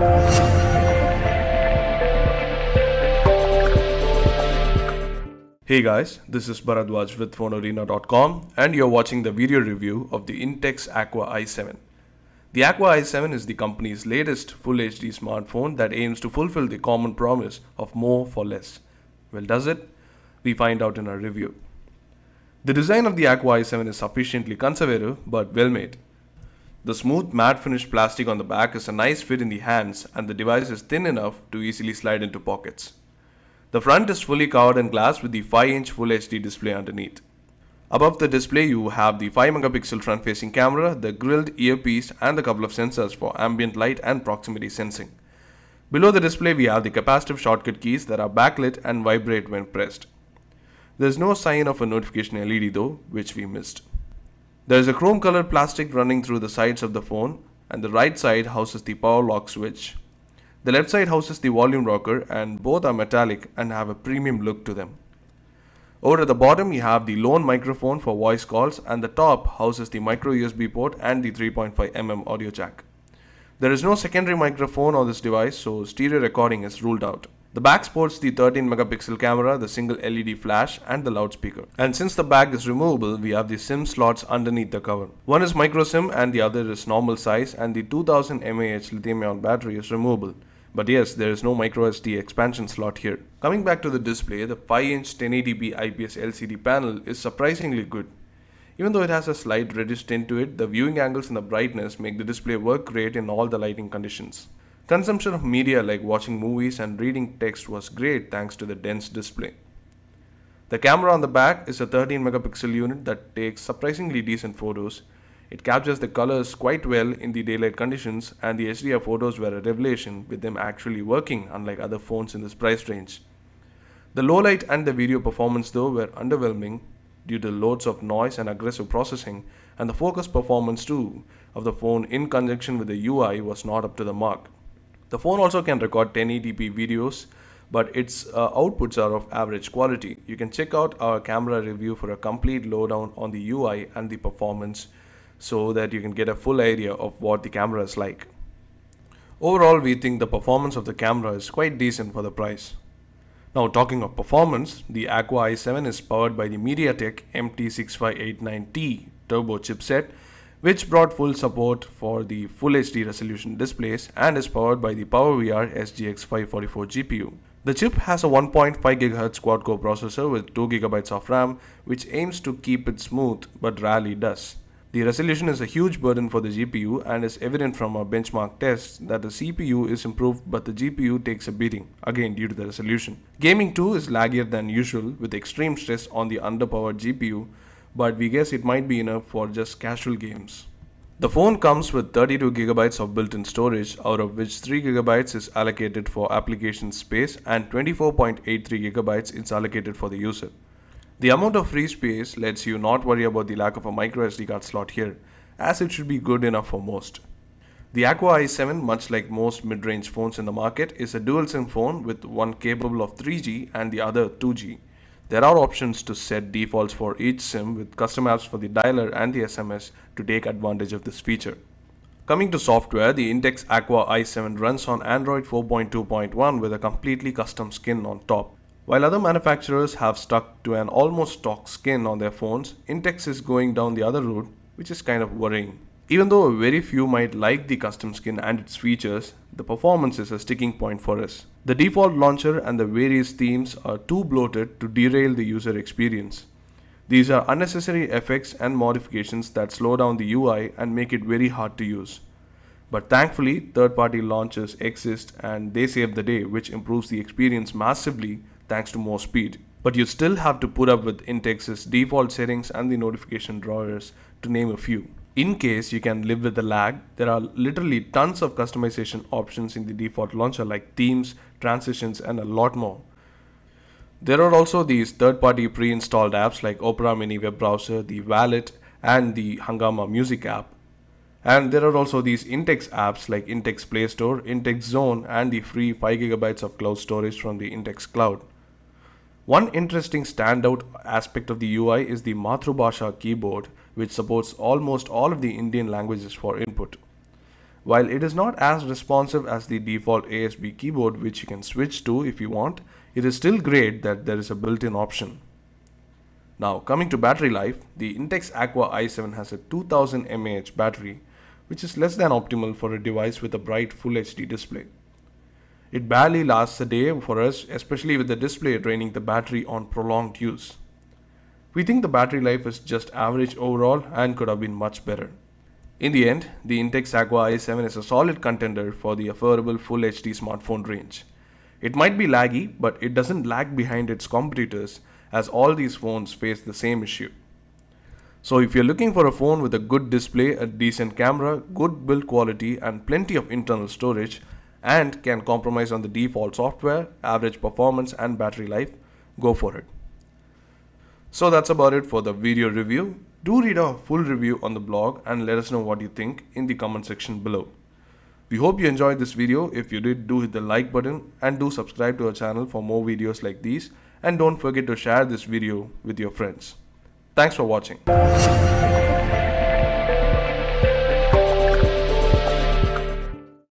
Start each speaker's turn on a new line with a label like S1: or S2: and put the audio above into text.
S1: Hey guys, this is Bharadwaj with FoneArena.com and you're watching the video review of the Intex Aqua i7. The Aqua i7 is the company's latest Full HD smartphone that aims to fulfill the common promise of more for less. Well, does it? We find out in our review. The design of the Aqua i7 is sufficiently conservative but well made. The smooth matte finish plastic on the back is a nice fit in the hands and the device is thin enough to easily slide into pockets. The front is fully covered in glass with the 5-inch Full HD display underneath. Above the display you have the 5-megapixel front-facing camera, the grilled earpiece and a couple of sensors for ambient light and proximity sensing. Below the display we have the capacitive shortcut keys that are backlit and vibrate when pressed. There is no sign of a notification LED though, which we missed. There is a chrome colored plastic running through the sides of the phone and the right side houses the power lock switch. The left side houses the volume rocker and both are metallic and have a premium look to them. Over at the bottom you have the lone microphone for voice calls and the top houses the micro USB port and the 3.5mm audio jack. There is no secondary microphone on this device, so stereo recording is ruled out. The back sports the 13-megapixel camera, the single LED flash and the loudspeaker. And since the back is removable, we have the SIM slots underneath the cover. One is micro SIM and the other is normal size, and the 2000 mAh lithium-ion battery is removable. But yes, there is no microSD expansion slot here. Coming back to the display, the 5-inch 1080p IPS LCD panel is surprisingly good. Even though it has a slight reddish tint to it, the viewing angles and the brightness make the display work great in all the lighting conditions. Consumption of media like watching movies and reading text was great thanks to the dense display. The camera on the back is a 13-megapixel unit that takes surprisingly decent photos. It captures the colors quite well in the daylight conditions and the HDR photos were a revelation with them actually working unlike other phones in this price range. The low light and the video performance though were underwhelming due to loads of noise and aggressive processing, and the focus performance too of the phone in conjunction with the UI was not up to the mark. The phone also can record 1080p videos, but its outputs are of average quality. You can check out our camera review for a complete lowdown on the UI and the performance, so that you can get a full idea of what the camera is like. Overall, we think the performance of the camera is quite decent for the price. Now talking of performance, the Aqua i7 is powered by the MediaTek MT6589T turbo chipset, which brought full support for the Full HD resolution displays and is powered by the PowerVR SGX 544 GPU. The chip has a 1.5 GHz quad-core processor with 2 GB of RAM, which aims to keep it smooth but rarely does. The resolution is a huge burden for the GPU and is evident from our benchmark tests that the CPU is improved but the GPU takes a beating, again due to the resolution. Gaming too is laggier than usual with extreme stress on the underpowered GPU, but we guess it might be enough for just casual games. The phone comes with 32 GB of built-in storage, out of which 3 GB is allocated for application space and 24.83 GB is allocated for the user. The amount of free space lets you not worry about the lack of a microSD card slot here, as it should be good enough for most. The Aqua i7, much like most mid-range phones in the market, is a dual SIM phone with one capable of 3G and the other 2G. There are options to set defaults for each SIM with custom apps for the dialer and the SMS to take advantage of this feature. Coming to software, the Intex Aqua i7 runs on Android 4.2.1 with a completely custom skin on top. While other manufacturers have stuck to an almost stock skin on their phones, Intex is going down the other route, which is kind of worrying. Even though very few might like the custom skin and its features, the performance is a sticking point for us. The default launcher and the various themes are too bloated to derail the user experience. These are unnecessary effects and modifications that slow down the UI and make it very hard to use. But thankfully, third-party launchers exist and they save the day, which improves the experience massively thanks to more speed. But you still have to put up with Intex's default settings and the notification drawers, to name a few. In case you can live with the lag, there are literally tons of customization options in the default launcher like themes, transitions and a lot more. There are also these third-party pre-installed apps like Opera Mini web browser, the Wallet and the Hungama music app. And there are also these Intex apps like Intex Play Store, Intex Zone and the free 5 GB of cloud storage from the Intex Cloud. One interesting standout aspect of the UI is the Matrubhasha keyboard, which supports almost all of the Indian languages for input. While it is not as responsive as the default ASB keyboard, which you can switch to if you want, it is still great that there is a built-in option. Now coming to battery life, the Intex Aqua i7 has a 2000 mAh battery, which is less than optimal for a device with a bright Full HD display. It barely lasts a day for us, especially with the display draining the battery on prolonged use. We think the battery life is just average overall and could have been much better. In the end, the Intex Aqua i7 is a solid contender for the affordable Full HD smartphone range. It might be laggy, but it doesn't lag behind its competitors, as all these phones face the same issue. So if you're looking for a phone with a good display, a decent camera, good build quality and plenty of internal storage, and can compromise on the default software, average performance and battery life, go for it. So that's about it for the video review. Do read our full review on the blog and let us know what you think in the comment section below. We hope you enjoyed this video. If you did, do hit the like button and do subscribe to our channel for more videos like these, and don't forget to share this video with your friends. Thanks for watching.